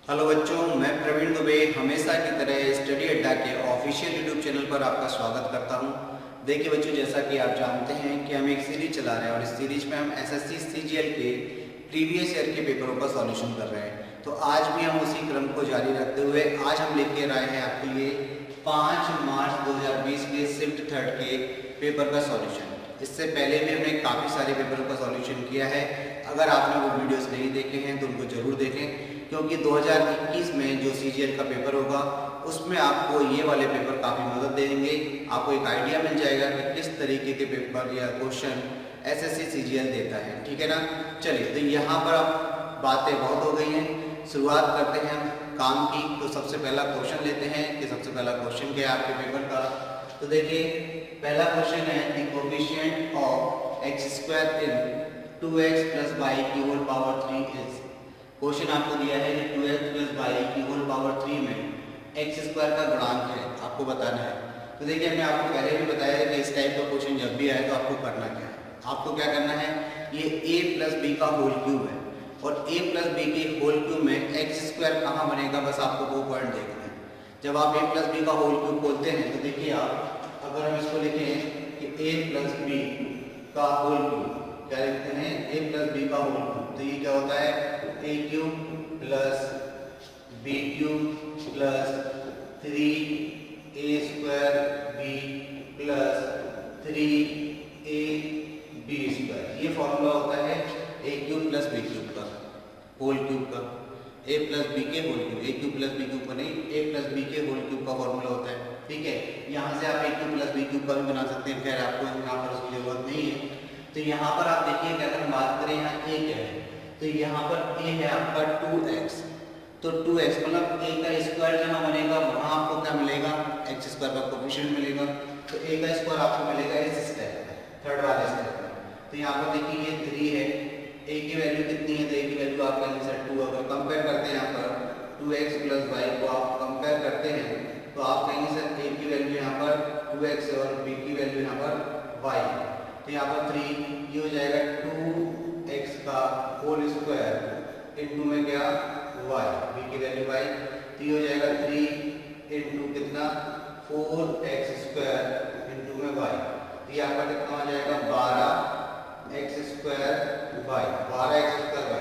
Hello बच्चों, मैं प्रवीण दुबे हमेशा की तरह स्टडी अड्डा के ऑफिशियल यूट्यूब चैनल पर आपका स्वागत करता हूं। देखिए बच्चों, जैसा कि आप जानते हैं कि हम एक सीरीज चला रहे हैं और इस सीरीज में हम एसएससी सीजीएल के प्रीवियस ईयर के पेपरों का सॉल्यूशन कर रहे हैं। तो आज भी हम उसी क्रम को जारी रखते हुए आज हम लेकर आए हैं आपके लिए 5 मार्च 2020 के शिफ्ट थर्ड के पेपर का सॉल्यूशन। इससे पहले भी हमने काफ़ी सारे पेपरों का सॉल्यूशन किया है। अगर आपने वो वीडियोस नहीं देखे हैं तो उनको जरूर देखें, क्योंकि 2021 में जो सीजीएल का पेपर होगा उसमें आपको ये वाले पेपर काफ़ी मदद देंगे। आपको एक आइडिया मिल जाएगा कि किस तरीके के पेपर या क्वेश्चन एसएससी सीजीएल देता है। ठीक है ना। चलिए, तो यहाँ पर अब बातें बहुत हो गई हैं, शुरुआत करते हैं हम काम की। तो सबसे पहला क्वेश्चन लेते हैं कि सबसे पहला क्वेश्चन क्या है आपके पेपर का। तो देखिए, पहला क्वेश्चन है the coefficient of x square in 2x + y की होल पावर 3 इज। क्वेश्चन आपको दिया है कि 2x + y की होल पावर 3 में x स्क्वायर का गुणांक है, आपको बताना है। तो देखिए, हमने आपको पहले भी बताया है कि इस टाइप का क्वेश्चन जब भी आए तो आपको करना क्या है। आपको क्या करना है, ये a + b का होल क्यूब है और a + b के होल क्यूब में x स्क्वायर कहाँ बनेगा, बस आपको वो पॉइंट देखना है। जब आप a + b का होल क्यूब खोलते हैं तो देखिए, आप अगर हम इसको लिखें कि a + b का होल क्यूब, क्या लिखते हैं, a + b का होल क्यूब, तो ये क्या होता है, a³ + b³ + 3a² b + 3ab²। ये फॉर्मूला होता है a³ + b³ का होल क्यूब का, a + b के होल क्यूब, a³ + b³ का नहीं, a + b के होल क्यूब का फॉर्मूला होता है। ठीक है, यहाँ से आप a³ + b³ का भी बना सकते हैं, खैर आपको यहाँ पर उसकी जरूरत नहीं है। तो यहाँ पर आप देखिए कि अगर हम बात करें यहाँ a क्या है, तो यहाँ पर a है आपका 2x, तो 2x मतलब a का स्क्वायर जहाँ बनेगा वहाँ आपको क्या मिलेगा, x स्क्वायर का कोएफिशिएंट मिलेगा। तो a का स्क्वायर आपको मिलेगा इस स्टेप में, थर्ड वाले स्टेप में। तो यहाँ पर देखिए ये 3 है, a की वैल्यू कितनी है, तो a की वैल्यू आपका आंसर 2। अगर कंपेयर करते हैं यहाँ पर 2x + y को आप कंपेयर करते हैं तो आप कहेंगे सर a की वैल्यू यहाँ पर 2x और b की वैल्यू यहाँ पर y है। तो यहाँ पर 3 ये हो जाएगा 2x का होल स्क्वायर इनटू में क्या y, b की वैल्यू y, तो ये हो जाएगा 3 इनटू कितना 4x² इनटू में y, तो ये आपका कितना हो जाएगा 12x² y, 12x² y।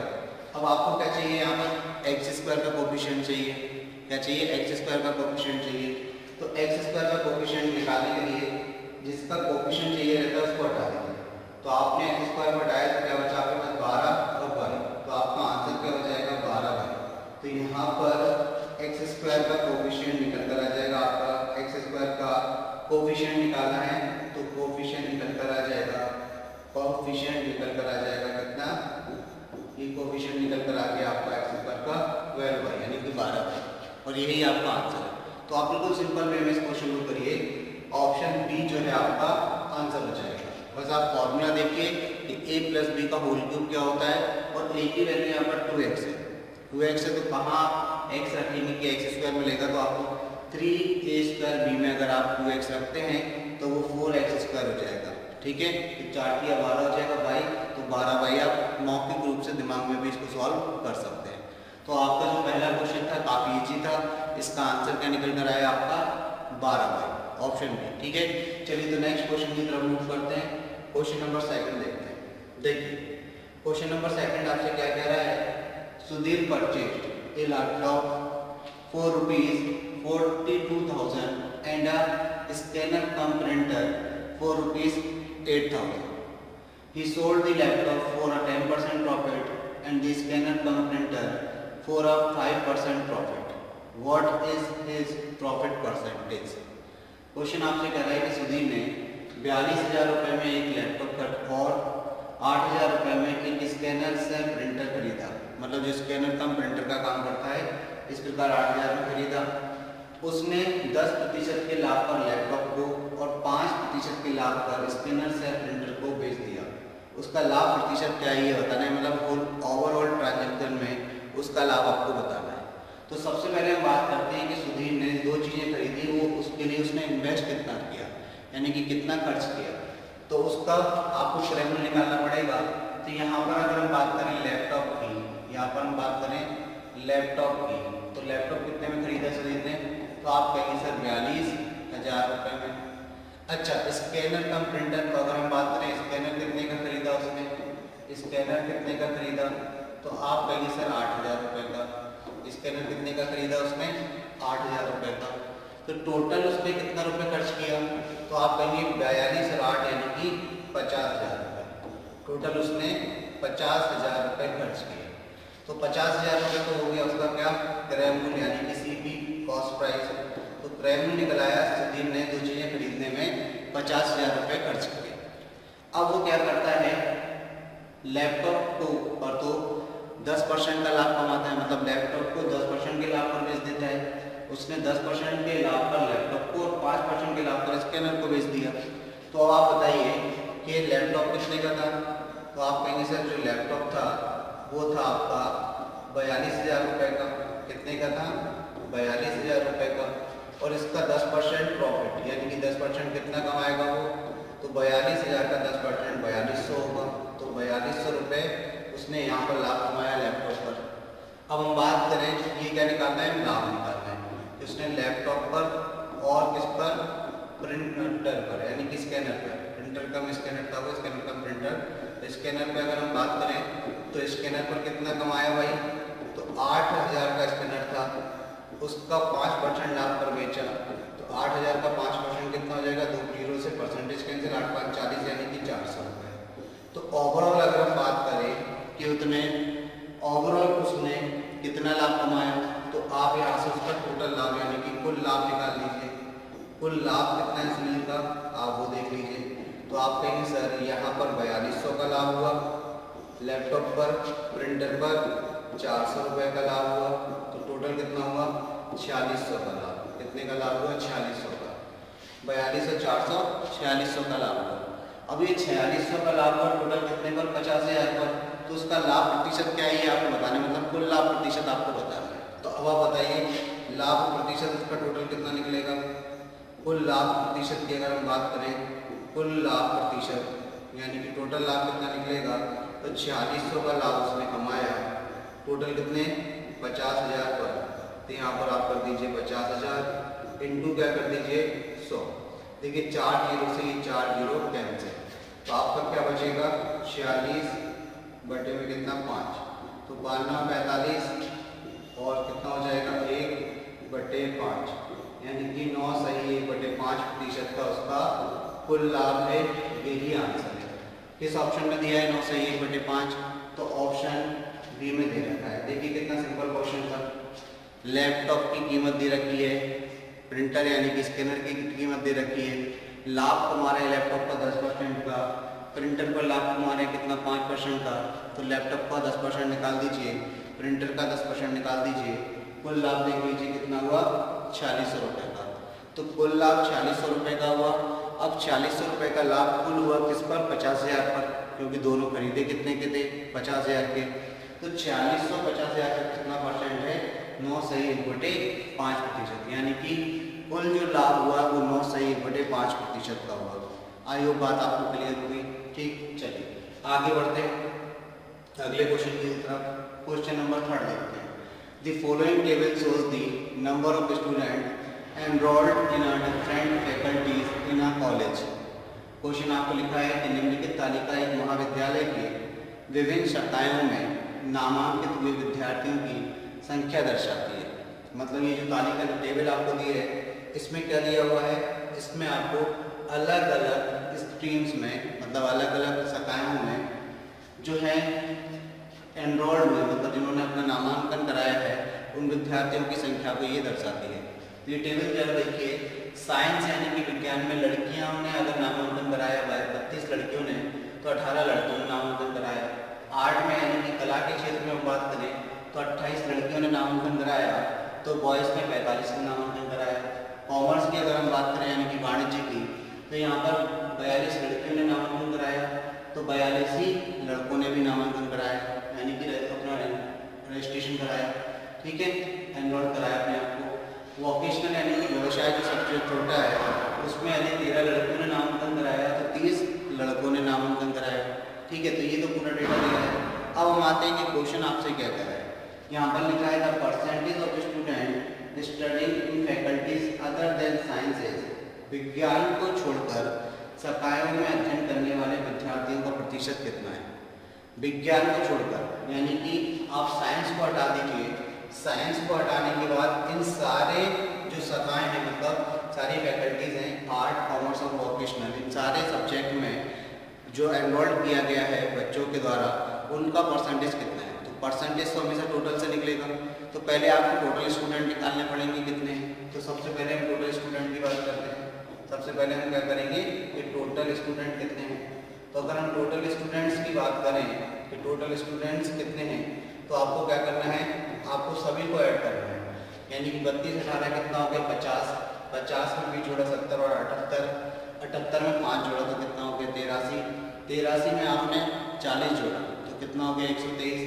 अब आपको क्या चाहिए, यहाँ पर x² का कोएफिशिएंट चाहिए। क्या चाहिए, x² का कोएफिशिएंट चाहिए। तो x² का कोएफिशिएंट निकालने के लिए जिसका कोएफिशिएंट चाहिए रहता है उसको हटा देंगे। तो आपने x² हटाया तो क्या बचा आपके पास 12 और y, तो आपका आंसर क्या हो जाएगा 12y। तो यहाँ पर x² का कोएफिशिएंट निकल कर आ जाएगा, आपका x² का कोएफिशिएंट निकालना है तो कोएफिशिएंट निकल कर आ जाएगा, कोएफिशिएंट निकल कर आ जाएगा कितना, ये कोएफिशिएंट निकल कर आ गया आपका x² का 12y यानी कि 12y, और यही आपका आंसर है। तो आप बिल्कुल सिंपल वे में इस क्वेश्चन को करिए, ऑप्शन बी जो है आपका आंसर हो जाएगा। बस आप फॉर्मूला देखिए कि a + b का होल क्यूब क्या होता है और a की वैल्यू यहाँ पर 2x है, 2x है तो कहाँ x रखेंगे कि x² मिलेगा, तो आपको 3a² b में अगर आप 2x रखते हैं तो वो 4x² हो जाएगा। ठीक है, तो 4 की 12 हो जाएगा y, तो 12y आप मौखिक रूप से दिमाग में भी इसको सॉल्व कर सकते हैं। तो आपका जो पहला क्वेश्चन था काफ़ी इजी था, इसका आंसर क्या निकल कर आया आपका 12y, ऑप्शन बी। ठीक है, चलिए तो नेक्स्ट क्वेश्चन की तरफ मूव करते हैं। क्वेश्चन नंबर 2 देखते हैं। देखिए, क्वेश्चन नंबर 2 आपसे क्या कह रहा है, Sudhir purchased A laptop for ₹42,000 and a scanner cum printer for ₹8,000. He sold the laptop for a 10% profit and the scanner cum printer for a 5% profit. What is his profit percentage? Question आपसे कह रहा है कि सुधीर ने 42,000 रुपये में एक laptop और 8,000 रुपये में एक स्कैनर से प्रिंटर खरीदा, मतलब जो स्कैनर कम प्रिंटर का काम करता है, इस प्रकार 8,000 में खरीदा। उसने 10% के लाभ पर लैपटॉप को और 5% के लाभ पर स्कैनर से प्रिंटर को बेच दिया। उसका लाभ प्रतिशत क्या है ये बताना है, मतलब ओवरऑल ट्रांजैक्शन में उसका लाभ आपको बताना है। तो सबसे पहले हम बात करते हैं कि सुधीर ने 2 चीज़ें खरीदी, वो उसके लिए उसने इन्वेस्ट कितना किया, यानी कि कितना खर्च किया, तो उसका आपको श्रेणी निकालना पड़ेगा। तो यहाँ पर अगर हम बात करें लैपटॉप की, यहाँ पर हम बात करें लैपटॉप की, तो लैपटॉप कितने में खरीदा सुजीत ने, तो आप कहेंगे सर 42,000 रुपये में। अच्छा, स्कैनर कम प्रिंटर, तो अगर हम बात करें स्कैनर कितने का खरीदा उसने, स्कैनर कितने का खरीदा, तो आप कहेंगे सर 8,000 रुपये का। स्कैनर कितने का खरीदा उसने, 8,000 रुपये का। तो टोटल उसने कितना रुपये खर्च किया, तो आप कहेंगे 42 और 8 यानी कि 50,000 रुपये। टोटल उसने 50,000 रुपये खर्च किए। तो 50,000 रुपये तो हो गया उसका क्या, क्रय मूल्य यानी कि सीपी कॉस्ट प्राइस। तो क्रय मूल्य निकल आया, सुधीर ने दो चीज़ें खरीदने में 50,000 रुपये खर्च किए। अब वो क्या करता है, लैपटॉप को पर तो 10% का लाभ कमाता है, मतलब लैपटॉप को 10% के लाभ पर बेच देता है। उसने 10% के लाभ पर लैपटॉप को और 5% के लाभ पर स्कैनर को बेच दिया। तो अब आप बताइए कि लैपटॉप कितने का था, तो आप कहेंगे सर जो लैपटॉप था वो था आपका 42,000 रुपये का। कितने का था, 42,000 रुपये का। और इसका 10% प्रॉफिट यानी कि 10% कितना कमाएगा वो, तो 42,000 का 10% 4200 होगा। तो 4200 रुपये उसने यहाँ पर लाभ कमाया लैपटॉप पर। अब हम बात करें ये क्या निकालना है, लाभ निकालना है। उसने लैपटॉप पर और किस पर, प्रिंटर पर यानी कि स्कैनर पर। प्रिंटर कम स्कैनर था वो, स्कैनर कम प्रिंटर। स्कैनर पे अगर हम बात करें तो स्कैनर पर कितना कमाया भाई, तो 8,000 का स्कैनर था, उसका 5% लाभ पर बेचा। तो 8,000 का 5% कितना हो जाएगा, 2 जीरो से परसेंटेज कैंसिल, 8 5 40 यानी कि 400 रुपये। तो ओवरऑल अगर हम बात करें कि उतने ओवरऑल उसने कितना लाभ कमाया, तो आप यहाँ से उसका टोटल लाभ यानी कि कुल लाभ निकाल लीजिए। कुल लाभ कितना है सुनील का, आप वो देख लीजिए। तो आप कहेंगे सर यहाँ पर 4200 का लाभ हुआ, लैपटॉप पर प्रिंटर पर 400 रुपये का लाभ हुआ। तो टोटल कितना हुआ, 4600 का लाभ। कितने का लाभ हुआ, 4600 का। 42 और 400 4600 का लाभ हुआ। अब ये 4600 का लाभ हुआ टोटल कितने पर, 50,000 पर। तो उसका लाभ प्रतिशत क्या है ये आपको बताना, मतलब कुल लाभ प्रतिशत आपको बताना है। तो अब आप बताइए लाभ प्रतिशत उसका टोटल कितना निकलेगा। कुल लाभ प्रतिशत की अगर हम बात करें, कुल लाभ प्रतिशत यानी कि टोटल लाभ कितना निकलेगा, तो 4600 का लाभ उसने कमाया। टोटल कितने, 50,000 पर। तो यहाँ पर आप कर दीजिए 50,000 इंटू क्या कर दीजिए 100। देखिए 4 जीरो से ये 4 जीरो कैंसिल, तो आपका क्या बचेगा, 46 बटे में कितना 5, तो 92 45 और कितना हो जाएगा 1 बटे 5 यानी कि 9 सही 1 बटे 5% का उसका कुल लाभ है। यही आंसर है। किस ऑप्शन में दिया है 9 सही 1 बटे 5, तो ऑप्शन बी में दे रखा है। देखिए कितना सिंपल क्वेश्चन था। लैपटॉप की कीमत दे रखी है, प्रिंटर यानी कि स्कैनर की कीमत दे रखी है, लाभ कमा रहे हैं लैपटॉप का 10% का, प्रिंटर पर लाभ कमा रहे हैं कितना 5% का। तो लैपटॉप का 10% निकाल दीजिए, प्रिंटर का 10% निकाल दीजिए, कुल लाभ देख लीजिए कितना हुआ 4600 रुपये का। तो कुल लाभ 4600 रुपये का हुआ। अब 4600 रुपये का लाभ कुल हुआ किस पर, 50,000 पर, क्योंकि दोनों खरीदे कितने के थे 50,000 के। तो 4600 50,000 का कितना परसेंट है, 9 सही 1 बटे 5%, यानी कि कुल जो लाभ हुआ वो 9 सही 1 बटे 5% का हुआ। आई होप बात आपको क्लियर होगी। ठीक, चलिए आगे बढ़ते हैं अगले क्वेश्चन की तरफ। क्वेश्चन नंबर 3 देखते हैं। The following table shows the number of student enrolled in different faculties in a college. Question आपको लिखा है कि निम्नलिखित तालिका एक महाविद्यालय के विभिन्न शाखाओं में नामांकित हुए विद्यार्थियों की संख्या दर्शाती है। मतलब ये जो तालिका जो टेबल आपको दी है इसमें क्या दिया हुआ है, इसमें आपको अलग अलग स्ट्रीम्स में मतलब अलग अलग शाखाओं में जो है एनरोल्ड हुए मतलब जिन्होंने अपना नामांकन कराया है उन विद्यार्थियों की संख्या को ये दर्शाती है। तो ये टेबल क्या देखिए, साइंस यानी कि विज्ञान में लड़कियों ने अगर नामांकन कराया हुआ है 32 लड़कियों ने, तो 18 लड़कियों ने नामांकन कराया। आर्ट में यानी कि कला के क्षेत्र में हम बात करें तो 28 लड़कियों ने नामांकन कराया, तो बॉयज़ ने 45 ने नामांकन कराया। कॉमर्स की अगर हम बात करें यानी कि वाणिज्य की, तो यहाँ पर 42 लड़कियों ने नामांकन कराया, तो 42 ही लड़कों ने भी नामांकन कराया यानी कि अपना रजिस्ट्रेशन कराया। ठीक है, एनरोल कराया अपने आप को। वोकेशनल यानी कि व्यवसाय जो सबसे छोटा है उसमें यदि 13 लड़कियों ने नामांकन कराया तो 30 लड़कों ने नामांकन कराया। ठीक है, तो ये तो पूरा डेटा दिया है। अब हम आते हैं कि क्वेश्चन आपसे क्या कर रहा है। यहाँ पर लिखा है the percentage of student studying in faculties other than sciences, विज्ञान को छोड़कर संकायों में अध्ययन करने वाले विद्यार्थियों का प्रतिशत कितना है। विज्ञान को छोड़कर यानी कि आप साइंस को हटा दीजिए, साइंस को हटाने के बाद इन सारे जो शाखाएं हैं मतलब सारी फैकल्टीज हैं, आर्ट, कॉमर्स और वोकेशनल, इन सारे सब्जेक्ट में जो एनरोल्ड किया गया है बच्चों के द्वारा उनका परसेंटेज कितना है। तो परसेंटेज तो हमेशा टोटल से निकलेगा, तो पहले आपको टोटल स्टूडेंट निकालने पड़ेंगे कितने हैं। तो सबसे पहले हम टोटल स्टूडेंट की बात करते हैं। सबसे पहले हम क्या करेंगे कि टोटल स्टूडेंट कितने हैं। तो अगर हम टोटल स्टूडेंट्स की बात करें कि टोटल स्टूडेंट्स कितने हैं, तो आपको क्या करना है, आपको सभी को ऐड करना है। यानी कि 32 18 कितना हो गया 50, 50 में 20 जोड़ा 70 और 78, 78 में 5 जोड़ा तो कितना हो गया 83, 83 में आपने 40 जोड़ा तो कितना हो गया 123,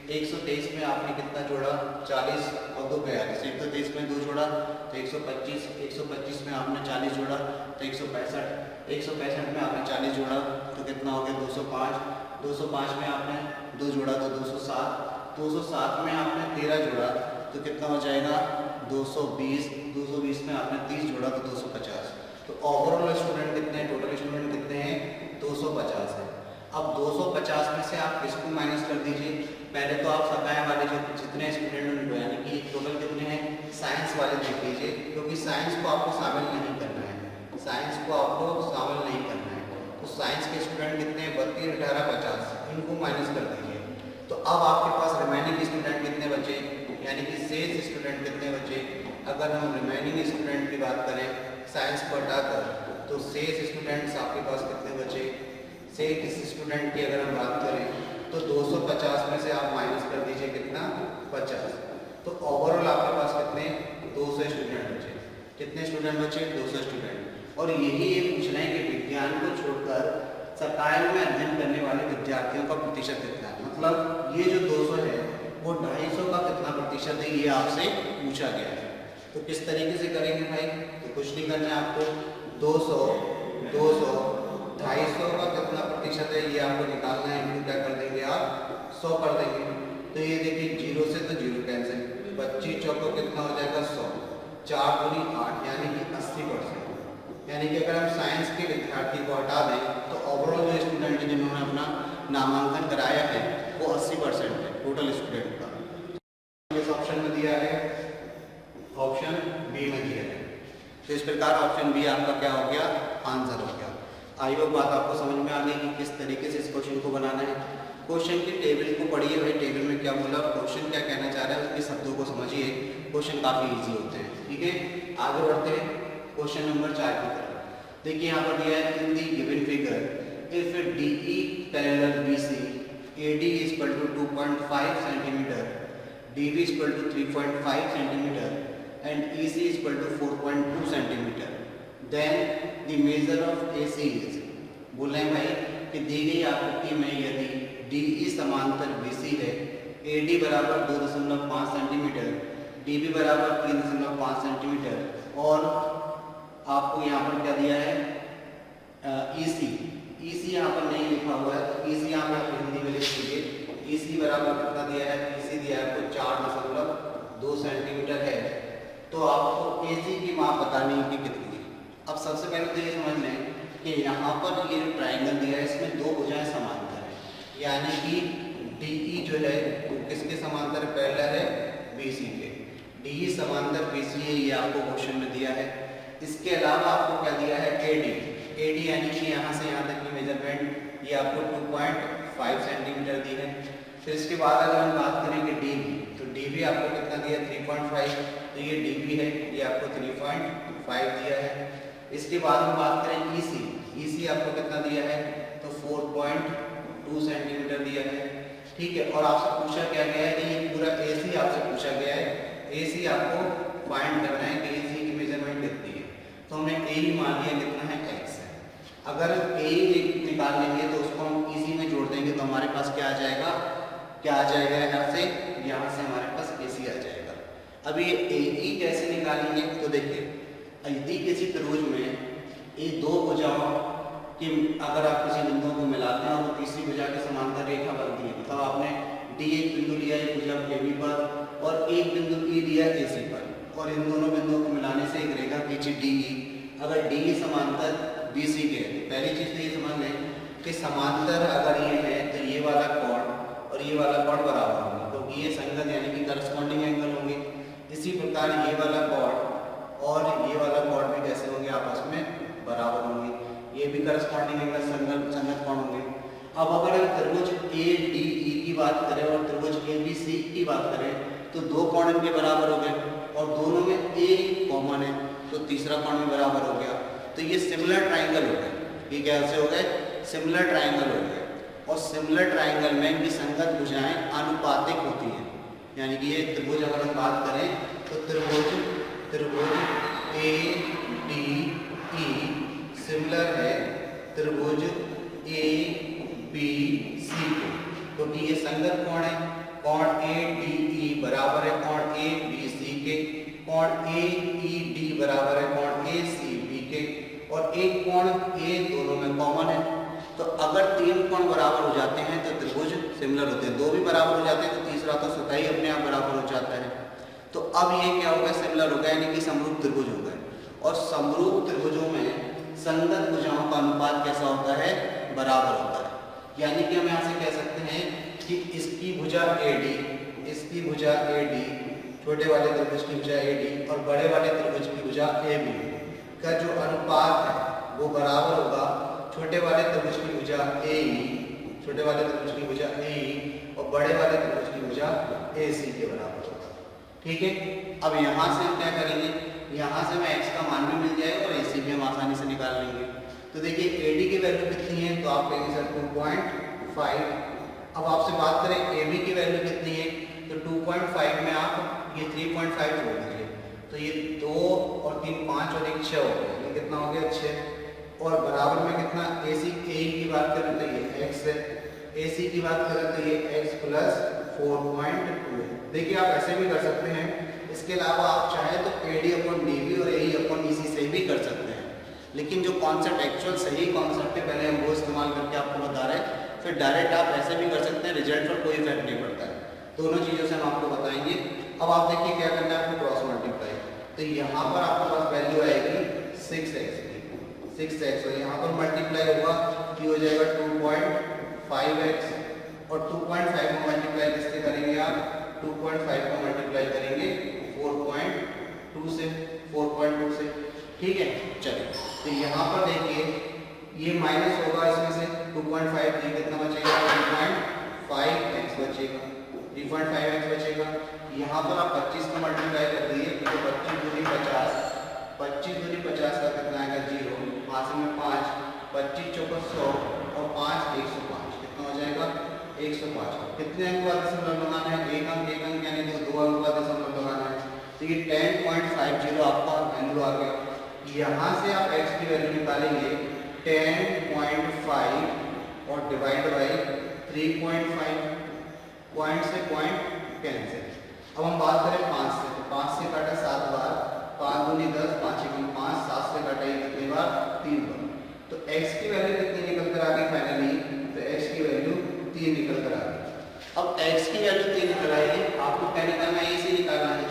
123 में आपने कितना जोड़ा 40 और 2 42, 123 में 2 जोड़ा तो 125, 125 में आपने 40 जोड़ा तो 165, 165 में आपने 40 जोड़ा तो कितना हो गया 205, 205 में आपने 2 जोड़ा तो 207, 207 में आपने 13 जोड़ा तो कितना हो जाएगा 220, 220 में आपने 30 जोड़ा तो 250। तो ओवरऑल स्टूडेंट कितने हैं, टोटल स्टूडेंट कितने हैं 250 है। अब 250 में से आप किसको माइनस कर दीजिए, पहले तो आप सकाए वाले जो जितने स्टूडेंट उनको यानी कि टोटल कितने हैं साइंस वाले देख लीजिए, क्योंकि साइंस को आपको शामिल नहीं करना है, साइंस को आपको शामिल नहीं करना है। तो साइंस के स्टूडेंट कितने हैं 32 18 50, इनको माइनस कर दीजिए। तो अब आपके पास रिमेनिंग स्टूडेंट कितने बचे, यानी कि शेष स्टूडेंट कितने बचे। अगर हम रिमेनिंग स्टूडेंट की बात करें साइंस को हटाकर तो शेष स्टूडेंट्स आपके पास कितने बचे। शेष स्टूडेंट की अगर हम बात करें तो 250 में से आप माइनस कर दीजिए कितना 50, तो ओवरऑल आपके पास कितने 200 स्टूडेंट बचे। कितने स्टूडेंट बचे 200 स्टूडेंट। और यही ये पूछ रहे हैं कि विज्ञान को छोड़कर सरकारी में अध्ययन करने वाले विद्यार्थियों का प्रतिशत कितना है, मतलब ये जो 200 है वो 250 का कितना प्रतिशत है, ये आपसे पूछा गया है। तो किस तरीके से करेंगे भाई, तो कुछ नहीं करना है आपको, 200 200 250 का कितना प्रतिशत है ये आपको निकालना है, इनको क्या कर देंगे आप 100 कर देंगे। तो ये देखिए 0 से तो 0 कैंसिल, 25 चौको कितना हो जाएगा 100, 4 दूनी 8 यानी कि 80%। यानी कि अगर हम साइंस के विद्यार्थी को हटा दें तो ओवरऑल जो स्टूडेंट है जिन्होंने अपना नामांकन कराया है वो 80% है टोटल स्टूडेंट का। इस ऑप्शन में दिया है, ऑप्शन बी में दिया है। तो इस प्रकार ऑप्शन बी आपका क्या हो गया आंसर हो गया। आई होप बात आपको समझ में आ गई कि किस तरीके से इस क्वेश्चन को बनाना है। क्वेश्चन की टेबल को पढ़िए भाई, टेबल में क्या बोला, क्वेश्चन क्या कहना चाह रहा है उसके शब्दों को समझिए, क्वेश्चन काफ़ी इजी होते हैं। ठीक है, आगे बढ़ते हैं क्वेश्चन नंबर 4 की तरफ। देखिए यहाँ पर दिया है in the given figure if DE parallel BC AD is equal to 2.5 cm, DB is equal to 3.5 cm and EC is equal to 4.2 cm, then the measure of AC is, बोल रहे हैं भाई कि दी गई आकृति में यदि DE समांतर BC है, AD बराबर 2.5 सेंटीमीटर, DB बराबर 3.5 सेंटीमीटर और आपको यहाँ पर क्या दिया है EC यहाँ पर नहीं लिखा हुआ है, तो EC यहाँ पर हिंदी में लिख दीजिए। EC बराबर कितना दिया है, EC दिया है आपको 4.2 सेंटीमीटर है। तो आपको AC की माप बतानी है कि कितनी है। अब सबसे पहले तो ये समझ लें कि यहाँ पर ये जो ट्राइंगल दिया है इसमें दो भुजाएं समांतर है, यानी कि DE जो है वो किसके समांतर पैरेलल है BC के, DE समांतर BC है, ये आपको क्वेश्चन में दिया है। इसके अलावा आपको क्या दिया है AD यानी कि यहाँ से यहाँ तक की मेजरमेंट ये आपको 2.5 सेंटीमीटर दी है। फिर इसके बाद अगर हम बात करें कि DB, तो DB आपको कितना दिया 3.5, तो ये DB है, ये आपको 3.5 दिया है। इसके बाद हम बात करें EC आपको कितना दिया है, तो 4.2 सेंटीमीटर दिया है। ठीक है, और आपसे पूछा क्या गया है कि ये पूरा AC आपसे पूछा गया है, AC आपको फाइंड करना है कि AC की मेजरमेंट कितनी है। तो हमने A ही मान लिया कितना है x है। अगर A निकाल लेंगे तो उसको हम EC में जोड़ देंगे तो हमारे पास क्या आ जाएगा, यहाँ से हमारे पास AC आ जाएगा। अब ये AE कैसे निकालेंगे, तो देखिए यदि किसी त्रिभुज में ये दो भुजाओं की अगर आप किसी बिंदुओं को मिलाते हैं और तीसरी भुजा के समांतर रेखा बनती है, मतलब आपने D एक बिंदु लिया एक भुजा AB पर और एक बिंदु ई दिया AC पर, और इन दोनों बिंदुओं को मिलाने से एक रेखा खींची DE। अगर DE समांतर BC के, पहली चीज तो ये समझ लें कि समांतर अगर ये है तो ये वाला कोण और ये वाला कोण बराबर होंगे, क्योंकि ये संगत यानी कि करस्पॉन्डिंग एंगल होंगे। इसी प्रकार ये वाला कोण और ये वाला कोण भी कैसे होंगे, आपस में बराबर होंगे, ये भी करस्पॉन्डिंग एंगल संगत कोण होंगे। अब अगर हम त्रिभुज ADE की बात करें और त्रिभुज ABC की बात करें तो दो कोण इनके बराबर हो गए और दोनों में A कॉमन है, तो तीसरा कोण भी बराबर हो गया। तो ये सिमिलर ट्राइंगल हो गए। ये कैसे हो गए, सिमिलर ट्राइंगल हो गए। और सिमिलर ट्राइंगल में इनकी संगत भुजाएं आनुपातिक होती हैं, यानी कि ये त्रिभुज अगर हम बात करें तो त्रिभुज ADE सिमिलर है त्रिभुज ABC को, क्योंकि ये संगत कोण है। कोण ADE बराबर है कोण ABC के, कोण AED बराबर है कोण ACB के, और एक कोण A दोनों में कॉमन है। तो अगर तीन कोण बराबर हो जाते हैं तो त्रिभुज सिमिलर होते हैं, दो भी बराबर हो जाते हैं तो तीसरा तो स्वतः ही अपने आप बराबर हो जाता है। तो अब ये क्या हो गया, सिमिलर हो गया, यानी कि समरूप त्रिभुज हो गए। और समरूप त्रिभुजों में संगत भुजाओं का अनुपात कैसा होता है, बराबर होता है। यानी कि हम यहाँ से कह सकते हैं कि इसकी भुजा AD, इसकी भुजा AD, छोटे वाले त्रिभुज की भुजा AD और बड़े वाले त्रिभुज की भुजा AB का जो अनुपात है वो बराबर होगा छोटे वाले त्रिभुज की भुजा AE, छोटे वाले त्रिभुज की भुजा AE और बड़े वाले त्रिभुज की भुजा AC के बराबर होगा। ठीक है, अब यहाँ से हम क्या करेंगे, यहाँ से हमें x का मान भी मिल जाएगा और AC भी हम आसानी से निकाल लेंगे। तो देखिए AD की वैल्यू कितनी है, तो आप कहेंगे सर 2.5। अब आपसे बात करें AB की वैल्यू कितनी है, तो 2.5 में आप ये 3.5 छोड़ दीजिए, तो ये 2 और 3 5 और 1 6 हो गया, ये कितना हो गया 6। और बराबर में कितना, AC AE की बात करें तो ये x है, AC की बात करें तो ये x प्लस 4.2। देखिए आप ऐसे भी कर सकते हैं, इसके अलावा आप चाहें तो AD अपॉन DB और AE अपॉन EC से भी कर सकते हैं, लेकिन जो कॉन्सेप्ट एक्चुअल सही कॉन्सेप्ट है पहले हम वो इस्तेमाल करके आपको बता रहे हैं। फिर डायरेक्ट आप ऐसे भी कर सकते हैं, रिजल्ट पर कोई इफेक्ट नहीं पड़ता है। दोनों चीज़ों से हम आपको बताएंगे। अब आप देखिए क्या करना है, आपको क्रॉस मल्टीप्लाई, तो यहाँ पर आपके पास वैल्यू आएगी 6x की, 6x और यहाँ पर मल्टीप्लाई होगा कि हो जाएगा 2.5x और 2.5 को मल्टीप्लाई किससे करेंगे आप, 2.5 को मल्टीप्लाई करेंगे 4.2 से, 4.2 से। ठीक है, चलिए तो यहाँ पर देखिए ये माइनस होगा इसमें से 2.5, तो कितना बचेगा 3.5x बचेगा, 3.5x बचेगा। यहाँ पर आप 25 को मल्टीप्लाई कर दीजिए तो 25 दूनी 50, 25 दूनी 50 का कितना आएगा 0, 5 में 5, 25 चौका 100 और 5 105, कितना हो जाएगा 105। कितने अंक वाला दशमलव लगाना है, एक अंक यानी दो अंक वाला दशमलव लगाना है, तो ये 10.50 आपका वैल्यू आ गया। यहाँ से आप x की वैल्यू निकालेंगे 10.5 और डिवाइड बाई 3.5, पॉइंट से पॉइंट कैंसिल। अब हम बात करें 5 से, तो 5 से काटा 7 बार, 5 दूनी 10, 5 एकम 5, 7 से काटा ये कितनी बार 3 बार, तो x की वैल्यू कितनी निकल कर आ गई फाइनली, तो x की वैल्यू 3 निकल कर आ गई। अब x की वैल्यू 3 निकल आई है, आपको क्या निकालना है, AC निकालना है।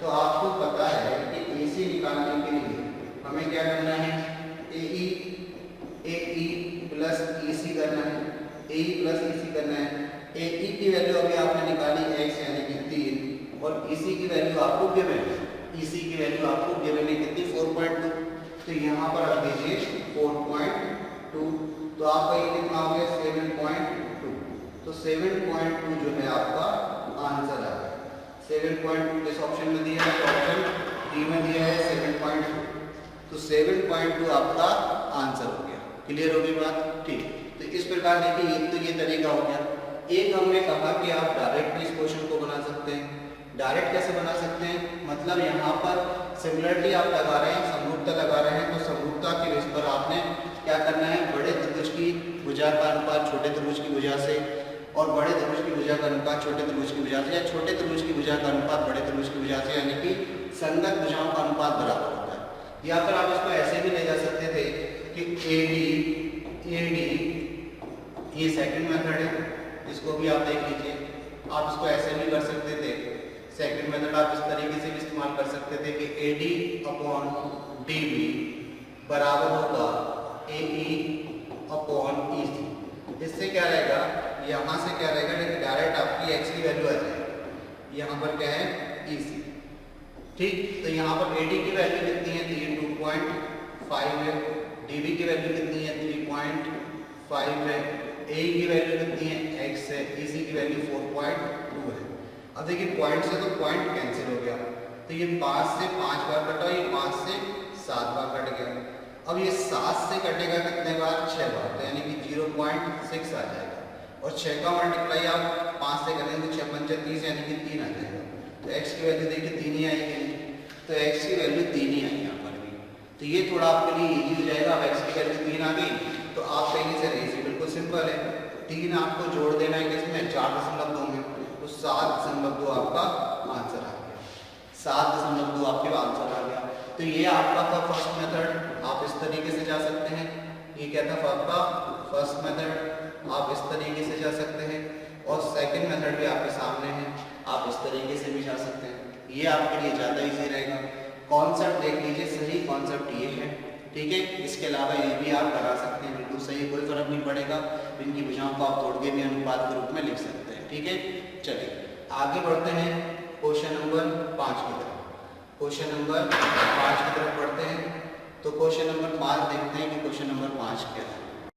तो आपको पता है कि AC निकालने के लिए हमें क्या करना है, AE प्लस EC करना है, AE प्लस EC करना है। AE की वैल्यू अभी आपने निकाली x यानी कि 3 और EC की वैल्यू आपको गिवन है, EC की वैल्यू आपको गिवन है कितनी 4.2, तो यहाँ पर रख दीजिए 4.2, तो आपका ये कितना हो गया 7.2, तो 7.2 जो है आपका आंसर आ गया। 7.2 किस ऑप्शन में दिया है, ऑप्शन डी में दिया है 7.2, तो 7.2 आपका आंसर हो गया। क्लियर हो गई बात, ठीक। तो इस प्रकार देखिए एक तो ये तरीका हो गया। एक हमने कहा कि आप डायरेक्ट इस क्वेश्चन को बना सकते हैं। डायरेक्ट कैसे बना सकते हैं, मतलब यहाँ पर सिमिलरिटी आप लगा रहे हैं, समरूपता लगा रहे हैं, तो समरूपता के बेस पर आपने क्या करना है, बड़े त्रिभुज की भुजा का अनुपात छोटे त्रिभुज की भुजा से और बड़े त्रिभुज की भुजा का अनुपात छोटे त्रिभुज की भुजा से या छोटे त्रिभुज की भुजा का अनुपात बड़े त्रिभुज की भुजा से, यानी कि संगत भुजाओं का अनुपात बराबर होता है। या फिर आप इसको ऐसे भी ले जा सकते थे कि AD ये सेकंड मेथड है, इसको भी आप देख लीजिए। आप इसको ऐसे भी कर सकते थे, सेकंड मेथड आप इस तरीके से भी इस्तेमाल कर सकते थे कि AD अपॉन DB बराबर होगा AE अपॉन EC। इससे क्या रहेगा, यहाँ से क्या रहेगा, डायरेक्ट आपकी x की वैल्यू आ जाएगी, यहाँ पर क्या है EC। ठीक, तो यहाँ पर AD की वैल्यू कितनी है, तो ये 2.5 है, DB की वैल्यू कितनी है 3.5 है, AE की वैल्यू कितनी है x है, EC की वैल्यू 4.2 है। अब देखिए पॉइंट से तो पॉइंट कैंसिल हो गया, तो ये 5 से 5 बार कटा, ये 5 से 7 बार कट गया। अब ये 7 से कटेगा कितने बार, 6 बार, तो यानी कि 0.6 आ जाएगा। और 6 का मल्टीप्लाई आप 5 से करेंगे तो 6 पंचे 30 यानी कि 3 आ जाएगा। तो x की वैल्यू देखिए 3 ही आएगी, तो x की वैल्यू 3 ही आई यहाँ पर भी। तो ये थोड़ा आपके लिए इजी हो जाएगा। अब x की वैल्यू 3 आ गई तो आप कहेंगे सर इजी, बिल्कुल सिंपल है, 3 आपको जोड़ देना है किसमें, 4.2 में, तो 7.2 आपका आंसर आ गया, 7.2 आपके आंसर आ गया। तो ये आपका था फर्स्ट मेथड, आप इस तरीके से जा सकते हैं। ये क्या था आपका फर्स्ट मेथड, आप इस तरीके से जा सकते हैं। और सेकंड मेथड भी आपके सामने है, आप इस तरीके से भी जा सकते हैं। ये आपके लिए ज़्यादा इजी रहेगा। कॉन्सेप्ट देख लीजिए, सही कॉन्सेप्ट ये है, ठीक है। इसके अलावा ये भी आप करा सकते हैं, बिल्कुल सही, कोई फर्क नहीं पड़ेगा। इनकी भुजाओं को आप तोड़ के भी अनुपात के रूप में लिख सकते हैं, ठीक है। चलिए आगे बढ़ते हैं क्वेश्चन नंबर 5 की तरफ। क्वेश्चन नंबर 5 की तरफ बढ़ते हैं। तो क्वेश्चन नंबर 5 देखते हैं कि क्वेश्चन नंबर 5 क्या है।